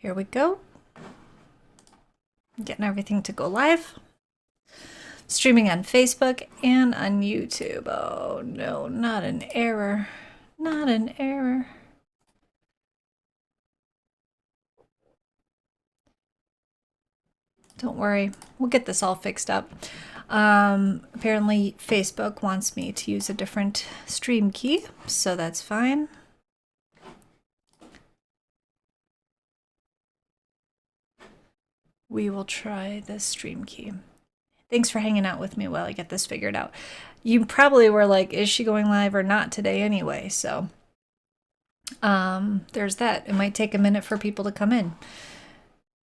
Here we go. Getting everything to go live. Streaming on Facebook and on YouTube. Oh no, not an error. Not an error. Don't worry, we'll get this all fixed up. Apparently Facebook wants me to use a different stream key, so that's fine. We will try this stream key. Thanks for hanging out with me while I get this figured out. You probably were like, is she going live or not today anyway? So there's that. It might take a minute for people to come in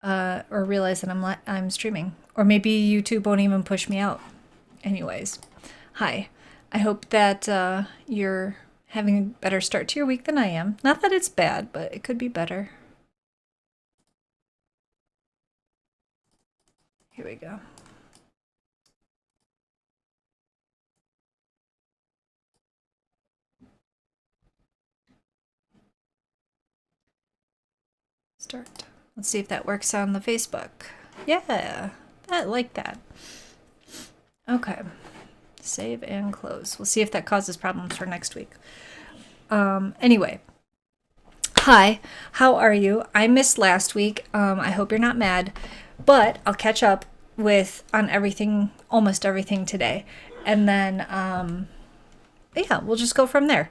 or realize that I'm streaming. Or maybe YouTube won't even push me out. Anyways, hi. I hope that you're having a better start to your week than I am. Not that it's bad, but it could be better. Here we go. Start. Let's see if that works on the Facebook. Yeah, I like that. Okay. Save and close. We'll see if that causes problems for next week. Anyway. Hi, how are you? I missed last week. I hope you're not mad. But I'll catch up on everything, almost everything today. And then, yeah, we'll just go from there.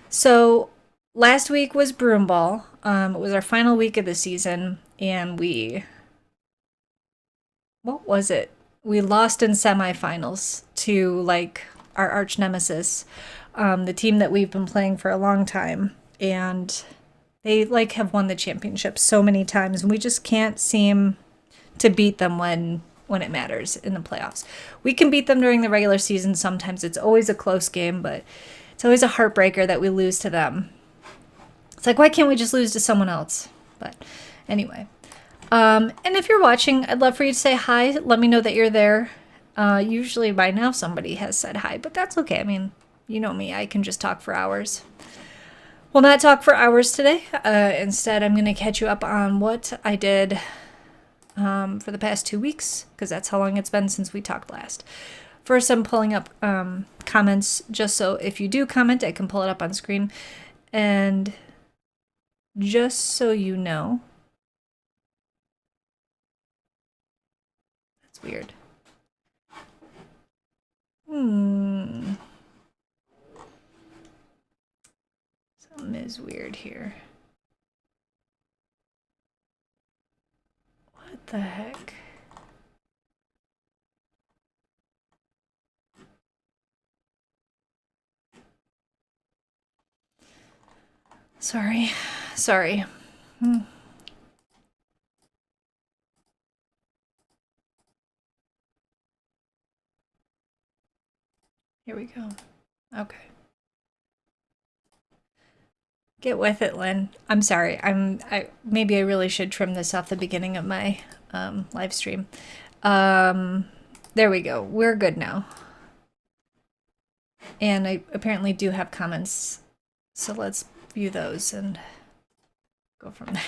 So last week was broomball. It was our final week of the season. And what was it? We lost in semifinals to like our arch nemesis, the team that we've been playing for a long time. And they like have won the championship so many times. And we just can't seem to beat them when it matters in the playoffs. We can beat them during the regular season. Sometimes it's always a close game, but it's always a heartbreaker that we lose to them. It's like, why can't we just lose to someone else? But anyway, and if you're watching, I'd love for you to say hi. Let me know that you're there. Usually by now somebody has said hi, but that's okay. I mean, you know me, I can just talk for hours. We'll not talk for hours today. Instead, I'm going to catch you up on what I did for the past 2 weeks, because that's how long it's been since we talked last. First, I'm pulling up comments, just so if you do comment, I can pull it up on screen. And just so you know, that's weird. Something is weird here. What the heck? Sorry. Here we go. Okay. Get with it, Lynn. I'm sorry. Maybe I really should trim this off the beginning of my live stream. There we go. We're good now. And I apparently do have comments, so let's view those and go from there.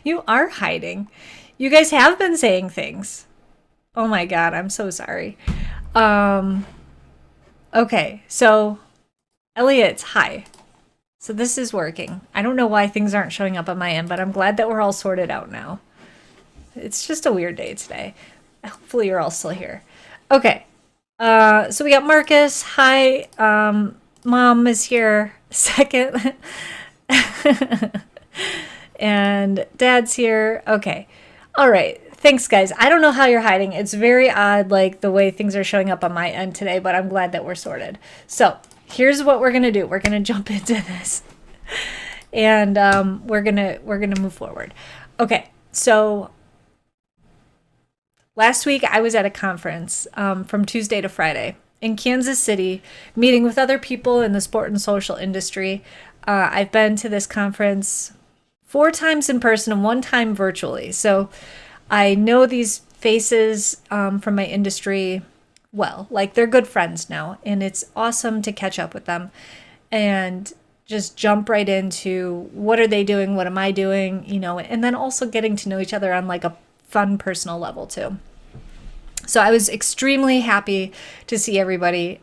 You are hiding. You guys have been saying things. Oh my god, I'm so sorry. Okay, so Elliot's hi. So this is working. I don't know why things aren't showing up on my end, but I'm glad that we're all sorted out now. It's just a weird day today. Hopefully you're all still here. Okay. So we got Marcus. Hi. Mom is here. Second. And Dad's here. Okay. All right. Thanks, guys. I don't know how you're hiding. It's very odd, like the way things are showing up on my end today, but I'm glad that we're sorted. So here's what we're gonna do. We're gonna jump into this, and we're gonna move forward. Okay. So last week I was at a conference from Tuesday to Friday in Kansas City, meeting with other people in the sport and social industry. I've been to this conference 4 times in person and 1 time virtually. So I know these faces from my industry well, like they're good friends now, and it's awesome to catch up with them and just jump right into what are they doing, what am I doing, and then also getting to know each other on like a fun personal level too. So I was extremely happy to see everybody.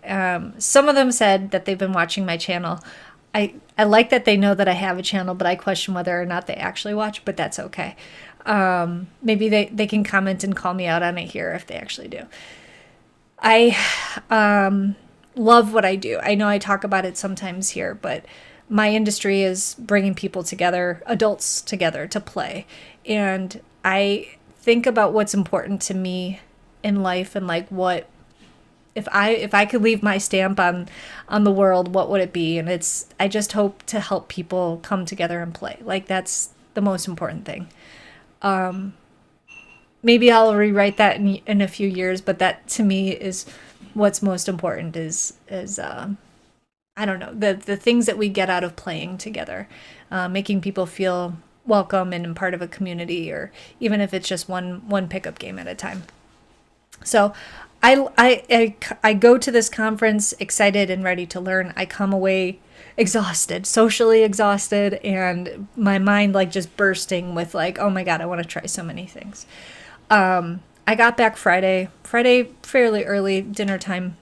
Some of them said that they've been watching my channel. I like that they know that I have a channel, but I question whether or not they actually watch, but that's okay. Maybe they can comment and call me out on it here if they actually do. I love what I do. I know I talk about it sometimes here, but my industry is bringing people together, adults together to play. And I think about what's important to me in life and like what if I could leave my stamp on the world, what would it be? And I just hope to help people come together and play. Like that's the most important thing. Maybe I'll rewrite that in a few years, but that to me is what's most important is I don't know, the things that we get out of playing together, making people feel welcome and part of a community, or even if it's just one pickup game at a time. So I go to this conference excited and ready to learn. I come away exhausted, socially exhausted, and my mind like just bursting with like, oh my God, I want to try so many things. I got back Friday fairly early, dinner time.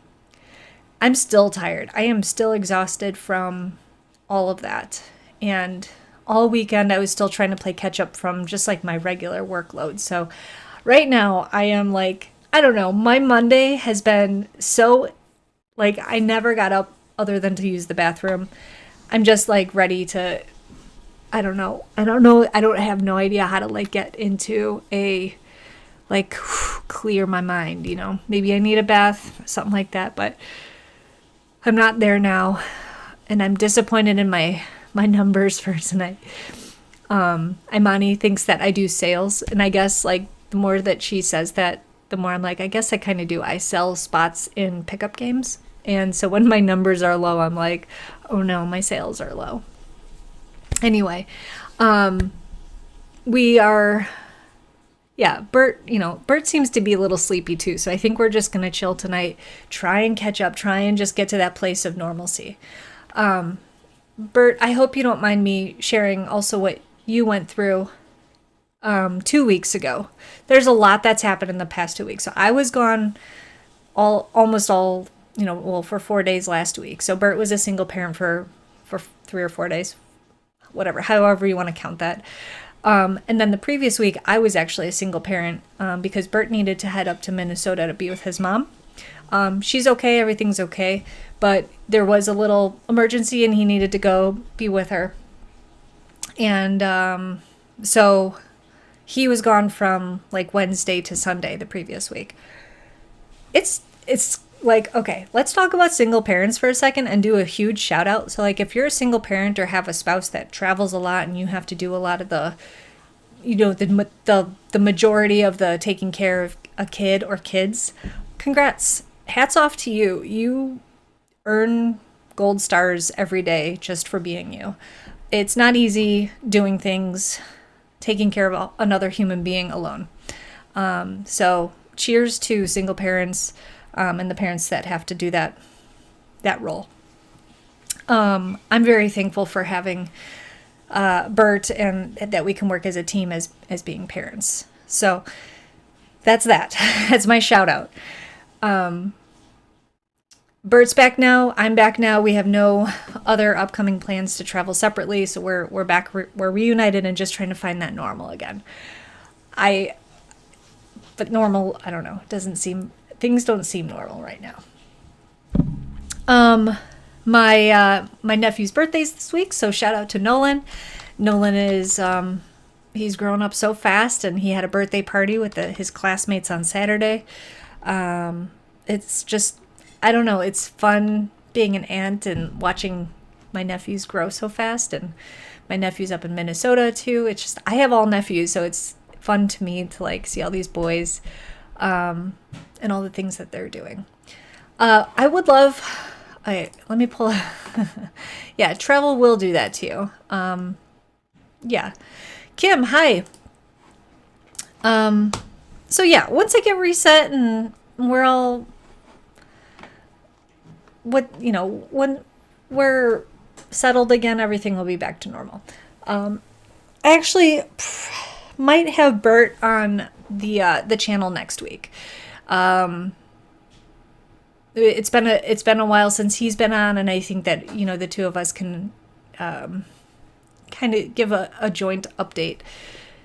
I'm still tired. I am still exhausted from all of that. And all weekend I was still trying to play catch up from just like my regular workload. So right now I am like, I don't know, my Monday has been so like I never got up other than to use the bathroom. I'm just like ready to, I don't know. I have no idea how to like get into a like clear my mind, maybe I need a bath, something like that, but I'm not there now, and I'm disappointed in my numbers for tonight. Imani thinks that I do sales, and I guess like the more that she says that, the more I'm like, I guess I kind of do. I sell spots in pickup games, and so when my numbers are low, I'm like, oh no, my sales are low. Anyway, we are, yeah, Bert seems to be a little sleepy too, so I think we're just going to chill tonight, try and catch up, try and just get to that place of normalcy. Bert, I hope you don't mind me sharing also what you went through 2 weeks ago. There's a lot that's happened in the past 2 weeks. So I was gone almost all, for 4 days last week. So Bert was a single parent for 3 or 4 days, whatever, however you want to count that. And then the previous week, I was actually a single parent because Bert needed to head up to Minnesota to be with his mom. She's okay, everything's okay, but there was a little emergency and he needed to go be with her. And so he was gone from like Wednesday to Sunday the previous week. It's like, okay, let's talk about single parents for a second and do a huge shout out. So like if you're a single parent or have a spouse that travels a lot and you have to do a lot of the, the majority of the taking care of a kid or kids, congrats. Hats off to you. You earn gold stars every day just for being you. It's not easy doing things, taking care of another human being alone. So cheers to single parents and the parents that have to do that role. I'm very thankful for having Bert and that we can work as a team as being parents. So that's that. That's my shout out. Bert's back now. I'm back now. We have no other upcoming plans to travel separately. So we're back. We're reunited and just trying to find that normal again. But normal, I don't know. Things don't seem normal right now. My nephew's birthday's this week, so shout out to Nolan. Nolan is he's grown up so fast, and he had a birthday party with his classmates on Saturday. It's just, I don't know, it's fun being an aunt and watching my nephews grow so fast, and my nephew's up in Minnesota too. It's just, I have all nephews, so it's fun to me to like see all these boys and all the things that they're doing. I would love, let me pull, yeah, travel will do that to you. Yeah. Kim, hi. So yeah, once I get reset and we're all, when we're settled again, everything will be back to normal. I actually might have Bert on the channel next week. It's been a while since he's been on, and I think that the two of us can kind of give a joint update.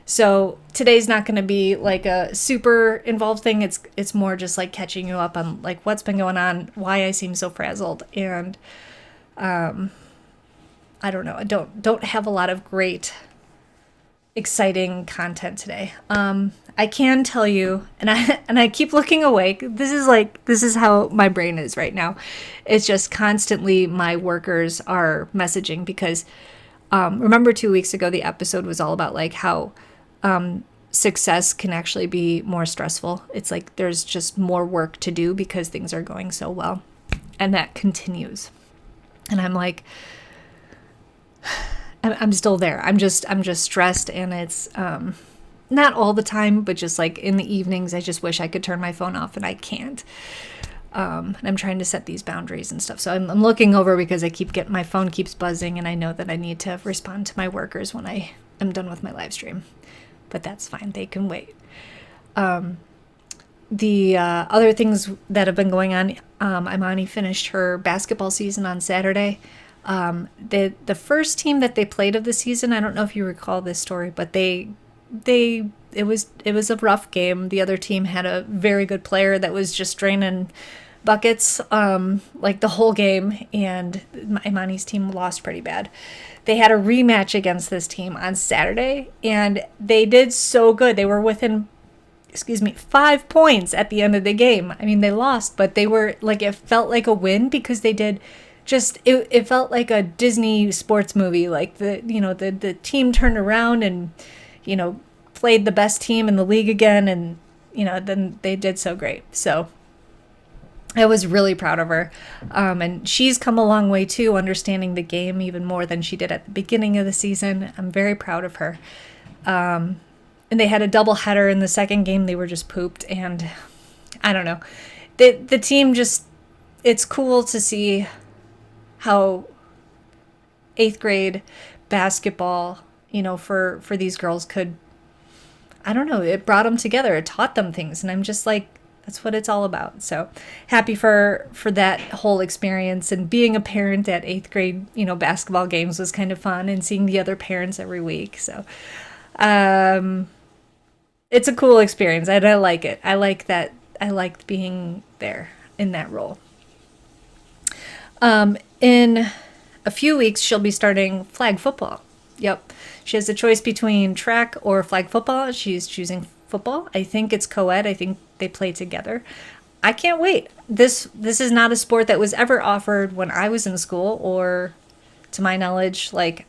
So today's not going to be like a super involved thing. It's more just like catching you up on like what's been going on, why I seem so frazzled, and I don't know. I don't have a lot of great, exciting content today. I can tell you, and I keep looking awake. This is how my brain is right now. It's just constantly my workers are messaging because remember 2 weeks ago the episode was all about like how success can actually be more stressful. It's like there's just more work to do because things are going so well, and that continues. And I'm like, I'm still there. I'm just stressed, and it's not all the time, but just like in the evenings, I just wish I could turn my phone off, and I can't. And I'm trying to set these boundaries and stuff. So I'm looking over because my phone keeps buzzing, and I know that I need to respond to my workers when I am done with my live stream. But that's fine. They can wait. The other things that have been going on, Imani finished her basketball season on Saturday. The first team that they played of the season, I don't know if you recall this story, but it was a rough game. The other team had a very good player that was just draining buckets like the whole game, and Imani's team lost pretty bad. They had a rematch against this team on Saturday, and they did so good. They were within 5 points at the end of the game. I mean, they lost, but they were like, it felt like a win because they did just, it felt like a Disney sports movie. Like the team turned around and, played the best team in the league again. And, then they did so great. So I was really proud of her. And she's come a long way too, understanding the game even more than she did at the beginning of the season. I'm very proud of her. And they had a double header in the second game. They were just pooped. And I don't know. The team just, it's cool to see how 8th grade basketball, for these girls could, I don't know, it brought them together. It taught them things. And I'm just like, that's what it's all about. So happy for that whole experience, and being a parent at 8th grade, basketball games was kind of fun, and seeing the other parents every week. So, it's a cool experience, and I like it. I like that. I liked being there in that role. In a few weeks, she'll be starting flag football. Yep. She has a choice between track or flag football. She's choosing football. I think it's co-ed. I think they play together. I can't wait. This is not a sport that was ever offered when I was in school, or to my knowledge, like,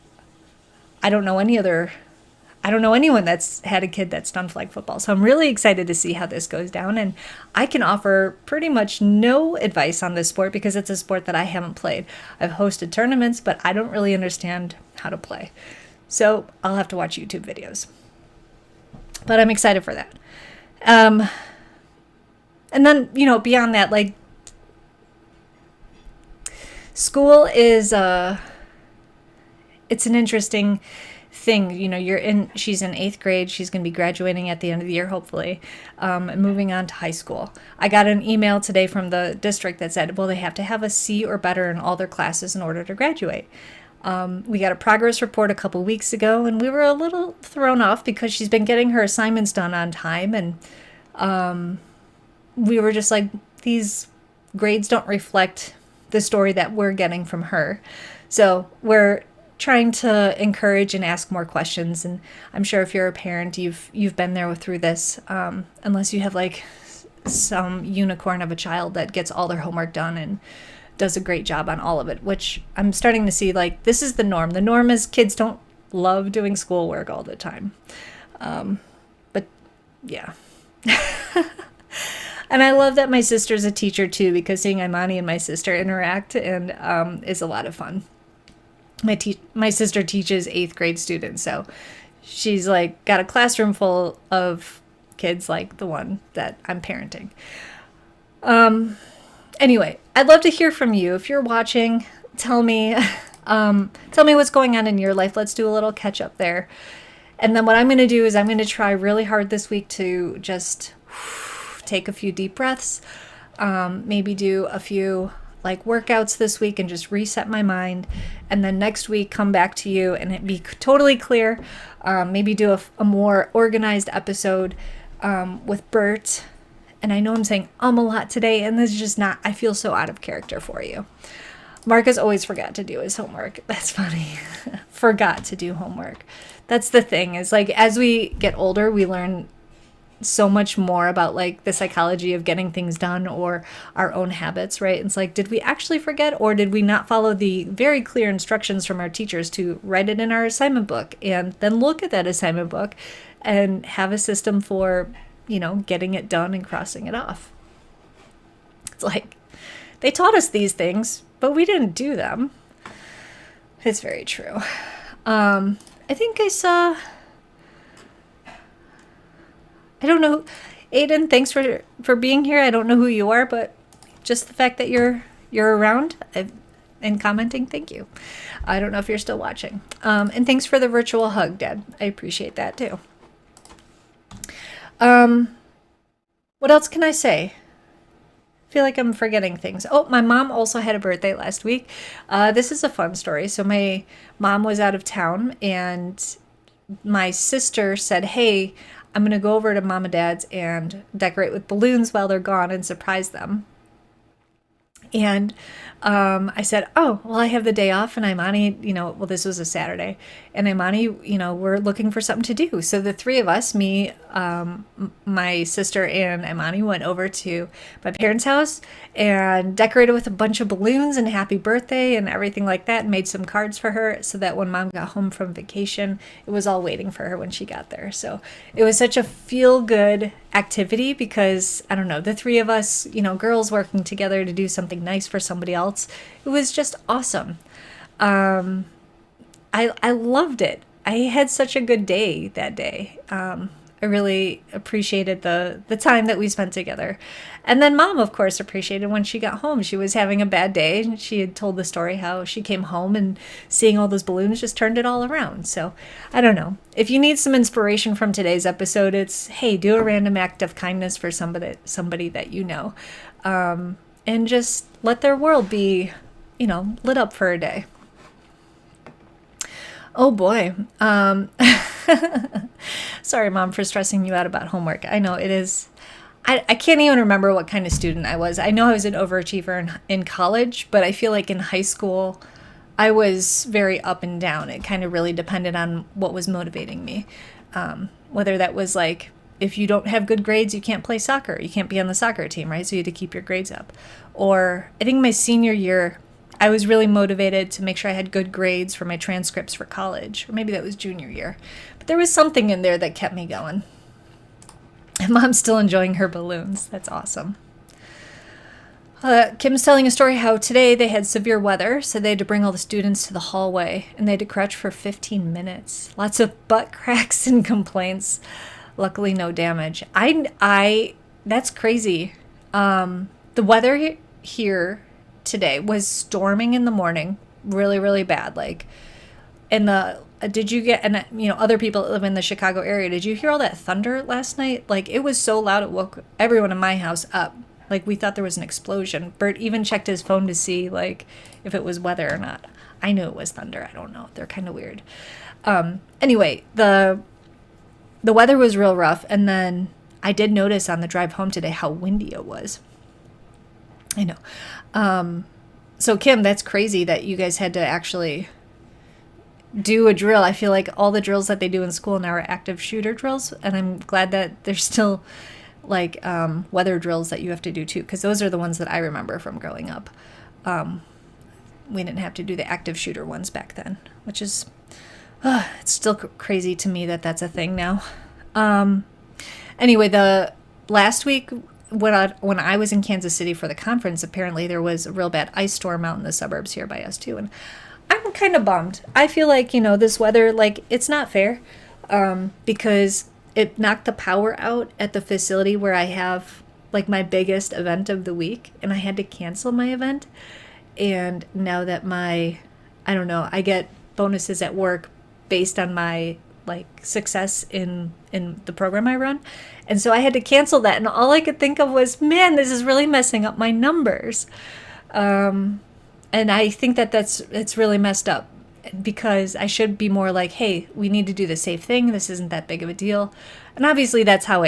I don't know anyone that's had a kid that's done flag football. So I'm really excited to see how this goes down. And I can offer pretty much no advice on this sport because it's a sport that I haven't played. I've hosted tournaments, but I don't really understand how to play. So I'll have to watch YouTube videos. But I'm excited for that. And then, beyond that, like, school is, it's an interesting thing. She's in 8th grade. She's going to be graduating at the end of the year, hopefully, and moving on to high school. I got an email today from the district that said, well, they have to have a C or better in all their classes in order to graduate. We got a progress report a couple weeks ago, and we were a little thrown off because she's been getting her assignments done on time, and we were just like, these grades don't reflect the story that we're getting from her. So we're trying to encourage and ask more questions. And I'm sure if you're a parent, you've been there through this, unless you have like some unicorn of a child that gets all their homework done and does a great job on all of it, which I'm starting to see, like, this is the norm. The norm is kids don't love doing schoolwork all the time. But yeah. And I love that my sister's a teacher too, because seeing Imani and my sister interact and is a lot of fun. My sister teaches 8th grade students, so she's like got a classroom full of kids like the one that I'm parenting. Anyway, I'd love to hear from you. If you're watching, tell me Tell me what's going on in your life. Let's do a little catch up there. And then what I'm going to do is I'm going to try really hard this week to just take a few deep breaths, maybe do a few like workouts this week and just reset my mind. And then next week, come back to you and it be totally clear. Maybe do a more organized episode with Bert. And I know I'm saying a lot today, and this is just not, I feel so out of character for you. Marcus always forgot to do his homework. That's funny. Forgot to do homework. That's the thing, is like as we get older, we learn so much more about like the psychology of getting things done or our own habits, right? It's like, did we actually forget, or did we not follow the very clear instructions from our teachers to write it in our assignment book and then look at that assignment book and have a system for, getting it done and crossing it off? It's like they taught us these things, but we didn't do them. It's very true. I think I saw, I don't know, Aiden, thanks for being here. I don't know who you are, but just the fact that you're around and commenting, thank you. I don't know if you're still watching. And thanks for the virtual hug, Dad. I appreciate that too. What else can I say? I feel like I'm forgetting things. Oh, my mom also had a birthday last week. This is a fun story. So my mom was out of town, and my sister said, hey, I'm going to go over to Mom and Dad's and decorate with balloons while they're gone and surprise them. And I said, oh, well, I have the day off and Imani, this was a Saturday, and Imani, we're looking for something to do. So the three of us, me, my sister, and Imani went over to my parents' house and decorated with a bunch of balloons and happy birthday and everything like that, and made some cards for her so that when Mom got home from vacation, it was all waiting for her when she got there. So it was such a feel-good activity because, I don't know, the three of us, girls working together to do something nice for somebody else. It was just awesome. I loved it. I had such a good day that day. I really appreciated the time that we spent together. And then Mom, of course, appreciated when she got home. She was having a bad day, and she had told the story how she came home and seeing all those balloons just turned it all around. So I don't know. If you need some inspiration from today's episode, it's, hey, do a random act of kindness for somebody that you know. And just let their world be, lit up for a day. Oh boy. Sorry, Mom, for stressing you out about homework. I know it is. I can't even remember what kind of student I was. I know I was an overachiever in college, but I feel like in high school, I was very up and down. It kind of really depended on what was motivating me. Whether that was like, if you don't have good grades, you can't play soccer. You can't be on the soccer team, right? So you had to keep your grades up. Or I think my senior year, I was really motivated to make sure I had good grades for my transcripts for college. Or maybe that was junior year. But there was something in there that kept me going. And Mom's still enjoying her balloons. That's awesome. Kim's telling a story how today they had severe weather, so they had to bring all the students to the hallway, and they had to crouch for 15 minutes. Lots of butt cracks and complaints. Luckily, no damage. That's crazy. The weather here today was storming in the morning, really, really bad. Like, did you get, and other people that live in the Chicago area, did you hear all that thunder last night? Like, it was so loud it woke everyone in my house up. Like, we thought there was an explosion. Bert even checked his phone to see, like, if it was weather or not. I knew it was thunder. I don't know. They're kind of weird. Anyway, the weather was real rough, and then I did notice on the drive home today how windy it was. I know. So, Kim, that's crazy that you guys had to actually do a drill. I feel like all the drills that they do in school now are active shooter drills, and I'm glad that there's still like weather drills that you have to do too, because those are the ones that I remember from growing up. We didn't have to do the active shooter ones back then, which is it's still crazy to me that that's a thing now. Anyway, the last week when I was in Kansas City for the conference, apparently there was a real bad ice storm out in the suburbs here by us too, and I'm kind of bummed. I feel like, this weather, like, it's not fair, because it knocked the power out at the facility where I have like my biggest event of the week, and I had to cancel my event. And now that I I don't know, I get bonuses at work based on my like success in the program I run. And so I had to cancel that, and all I could think of was, man, this is really messing up my numbers. And I think that it's really messed up, because I should be more like, hey, we need to do the safe thing. This isn't that big of a deal. And obviously that's how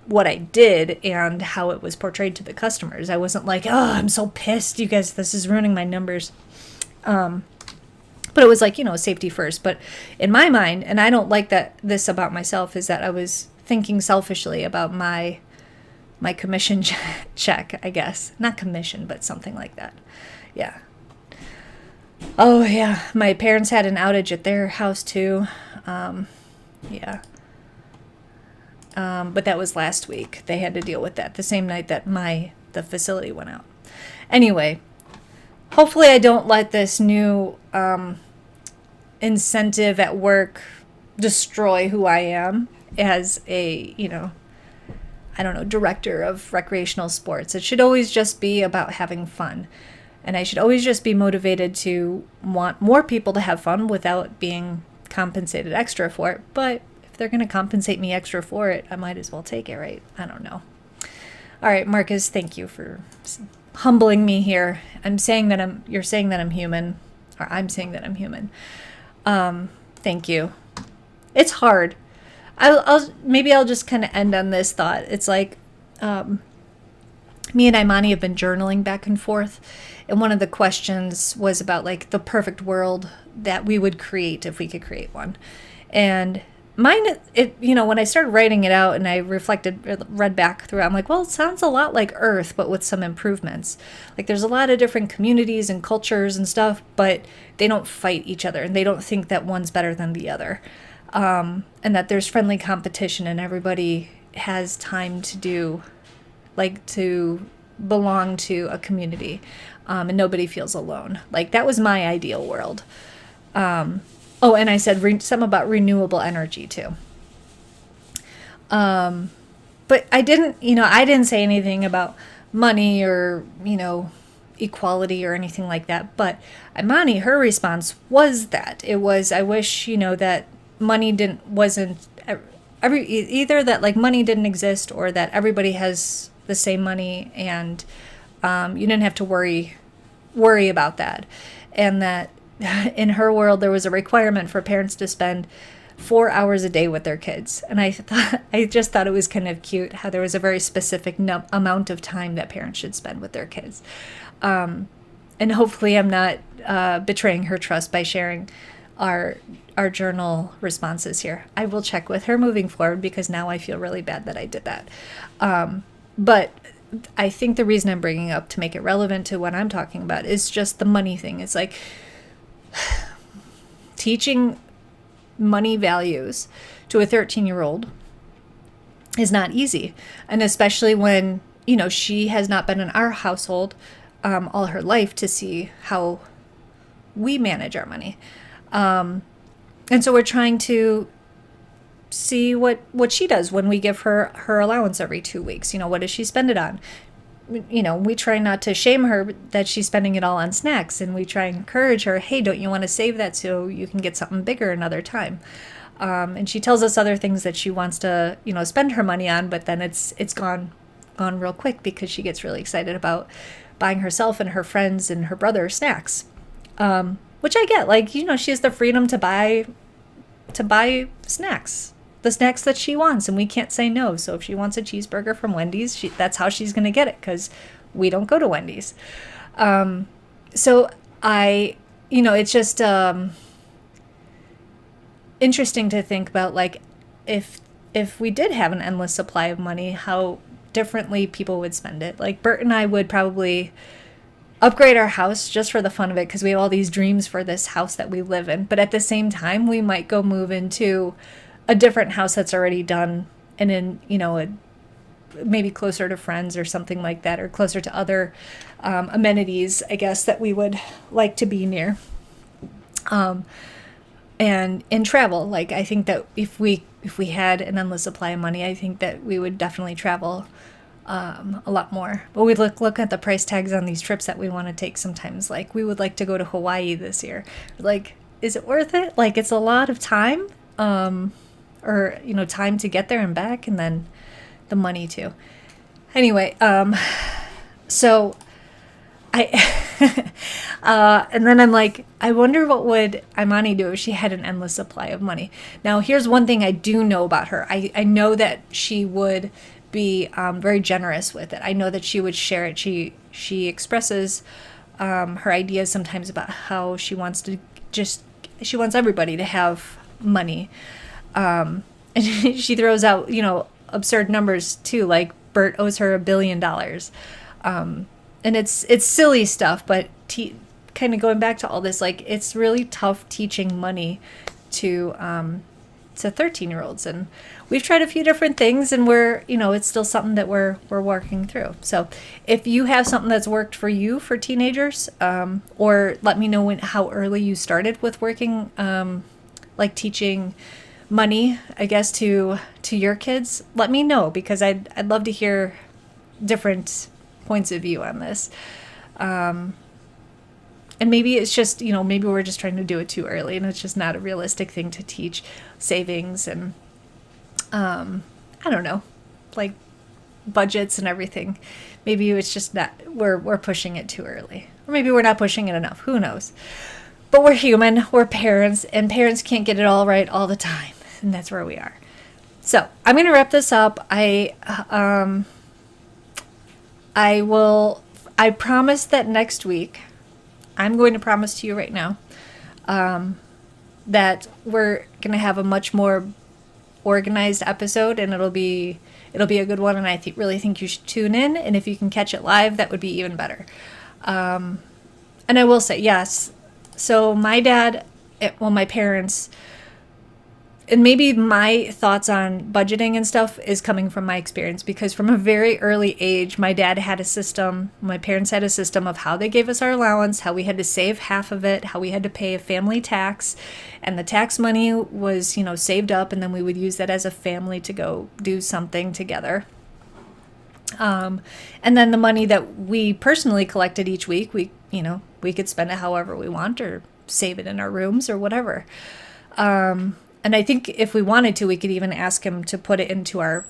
what I did and how it was portrayed to the customers. I wasn't like, oh, I'm so pissed, you guys, this is ruining my numbers. But it was like, safety first. But in my mind, and I don't like this about myself, is that I was thinking selfishly about my commission check, I guess. Not commission, but something like that. Yeah. Oh, yeah. My parents had an outage at their house, too. Yeah. But that was last week. They had to deal with that the same night that the facility went out. Anyway, hopefully I don't let this new incentive at work destroy who I am as a, I don't know, director of recreational sports. It should always just be about having fun. And I should always just be motivated to want more people to have fun without being compensated extra for it. But if they're going to compensate me extra for it, I might as well take it, right? I don't know. All right, Marcus, thank you for humbling me here. You're saying that I'm human, or I'm saying that I'm human. Thank you. It's hard. I'll just kind of end on this thought. It's like, me and Imani have been journaling back and forth, and one of the questions was about like the perfect world that we would create if we could create one. And mine, when I started writing it out and I read back through it, I'm like, well, it sounds a lot like Earth, but with some improvements. Like there's a lot of different communities and cultures and stuff, but they don't fight each other, and they don't think that one's better than the other. And that there's friendly competition, and everybody has time to belong to a community, and nobody feels alone. Like that was my ideal world. And I said something about renewable energy too. But I didn't say anything about money or, equality or anything like that. But Imani, her response was that it was, I wish, that money either that like money didn't exist, or that everybody has the same money, and you didn't have to worry about that. And that in her world there was a requirement for parents to spend 4 hours a day with their kids. And I just thought it was kind of cute how there was a very specific amount of time that parents should spend with their kids. And hopefully I'm not betraying her trust by sharing our journal responses here. I will check with her moving forward, because now I feel really bad that I did that. But I think the reason I'm bringing up to make it relevant to what I'm talking about is just the money thing. It's like teaching money values to a 13-year-old is not easy. And especially when, she has not been in our household all her life to see how we manage our money. And so we're trying to see what she does when we give her allowance every 2 weeks. What does she spend it on? We try not to shame her that she's spending it all on snacks, and we try and encourage her, hey, don't you want to save that so you can get something bigger another time? And she tells us other things that she wants to, spend her money on, but then it's gone real quick, because she gets really excited about buying herself and her friends and her brother snacks. Which I get, like, she has the freedom to buy snacks, the snacks that she wants, and we can't say no. So if she wants a cheeseburger from Wendy's, that's how she's going to get it, because we don't go to Wendy's. So it's just interesting to think about, like, if we did have an endless supply of money, how differently people would spend it. Like Bert and I would probably upgrade our house just for the fun of it, because we have all these dreams for this house that we live in. But at the same time, we might go move into a different house that's already done, and in, maybe closer to friends or something like that, or closer to other amenities, I guess, that we would like to be near. And in travel, like, I think that if we had an endless supply of money, I think that we would definitely travel a lot more. But we look at the price tags on these trips that we want to take sometimes. Like, we would like to go to Hawaii this year. Like, is it worth it? Like, it's a lot of time, or, time to get there and back, and then the money too. Anyway, so I, and then I'm like, I wonder what would Imani do if she had an endless supply of money. Now, here's one thing I do know about her. I know that she would be very generous with it. I know that she would share it. She expresses her ideas sometimes about how she wants everybody to have money. And she throws out, absurd numbers too, like Bert owes her $1 billion. And it's silly stuff, but kind of going back to all this, like, it's really tough teaching money to 13-year-olds. And we've tried a few different things, and it's still something that we're working through. So if you have something that's worked for you for teenagers, or let me know how early you started with working, like teaching money, I guess, to your kids, let me know, because I'd love to hear different points of view on this. And maybe it's just, maybe we're just trying to do it too early, and it's just not a realistic thing to teach savings and, I don't know, like budgets and everything. Maybe it's just not, we're pushing it too early, or maybe we're not pushing it enough. Who knows? But we're human, we're parents, and parents can't get it all right all the time. And that's where we are. So I'm going to wrap this up. I promise that next week, I'm going to promise to you right now, that we're going to have a much more organized episode, and it'll be a good one. And I really think you should tune in. And if you can catch it live, that would be even better. And I will say, yes. So my parents, and maybe my thoughts on budgeting and stuff is coming from my experience, because from a very early age, my parents had a system of how they gave us our allowance, how we had to save half of it, how we had to pay a family tax, and the tax money was, saved up, and then we would use that as a family to go do something together. And then the money that we personally collected each week, we could spend it however we want, or save it in our rooms or whatever. And I think if we wanted to, we could even ask him to put it into our,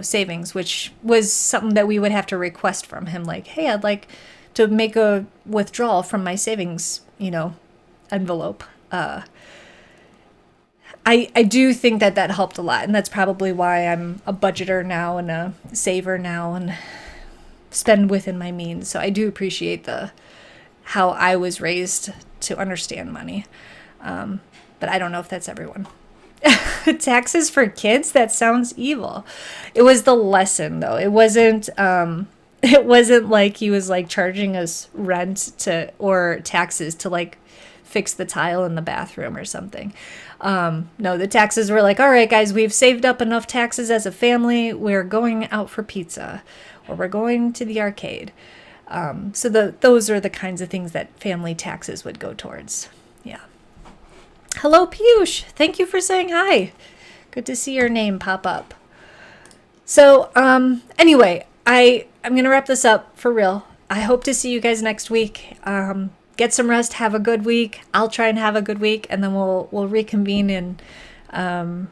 savings, which was something that we would have to request from him. Like, hey, I'd like to make a withdrawal from my savings, envelope. I do think that helped a lot. And that's probably why I'm a budgeter now and a saver now and spend within my means. So I do appreciate how I was raised to understand money. But I don't know if that's everyone. Taxes for kids? That sounds evil. It was the lesson, though. It wasn't like he was like charging us rent or taxes to like fix the tile in the bathroom or something. No, the taxes were like, all right, guys, we've saved up enough taxes as a family. We're going out for pizza, or we're going to the arcade. So those are the kinds of things that family taxes would go towards. Yeah. Hello, Piyush. Thank you for saying hi. Good to see your name pop up. So, anyway, I'm going to wrap this up for real. I hope to see you guys next week. Get some rest. Have a good week. I'll try and have a good week, and then we'll reconvene and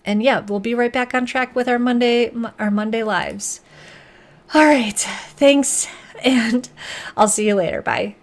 yeah, we'll be right back on track with our Monday lives. All right. Thanks, and I'll see you later. Bye.